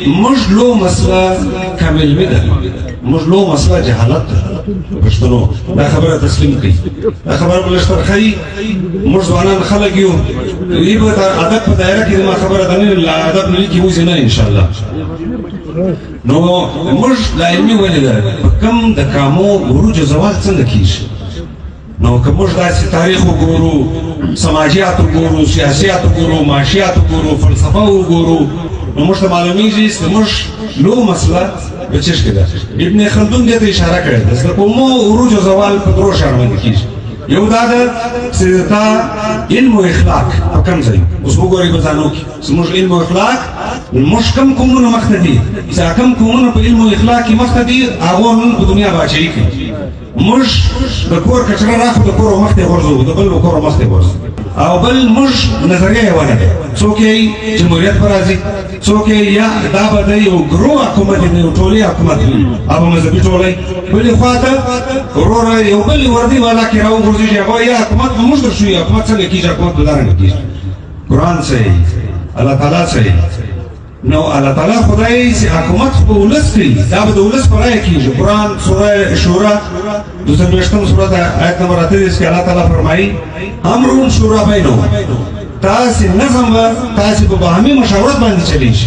مجلو مسله کامل ده مجلو مسله جهالت پښتنو دا خبره تسلیم کړي دا خبره بلشتر خي مجوانان خلک یو ایبه ادب په دایره کې ما خبره ده نه ادب نه کی وځي نه ان شاء الله نو مج لا علمي ولې کم د کامو ورج زوال څنګه کیږي نو که موږ داسې تاریخ وګورو سماجیات وګورو سیاسیات وګورو معاشیات وګورو فلسفه وګورو نو موږ ته معلومیږي چې موږ لو مسله په چش کې ده ابن خلدون دې ته اشاره کړې ده چې کومو عروج او زوال په درو شان باندې کیږي یو دا ده چې تا علم او اخلاق په کوم ځای اوس وګورئ په ځانو کې چې موږ علم او اخلاق موږ کوم کومونه مخته دي چې کوم کومونه په علم او اخلاق کې مخته دي هغه نن په دنیا باچې کوي موږ د کور کچره راخو د کور مخته ورځو د بل کور مخته ورځو او بل موږ نظریه ونه څوک یې جمهوریت پر راځي څوک یا دا به یو ګرو حکومت دی یو ټولي حکومت دی او مذهبي ټولي بلې خواته ورور یو بل وردی والا کې راو ورځي هغه یا حکومت موږ درشو یا حکومت څنګه کیږي حکومت دلاره کیږي قرآن صحیح الله تعالی صحیح نو الله تعالی خدای چې حکومت په ولس کوي دا به د ولس پر راي کیږي قرآن سوره شورا 22 سورۃ آیت نمبر 38 کې الله تعالی فرمایي امر شورا بینهم تاسو نظم تاسو په باهمي مشاورت باندې چلیږي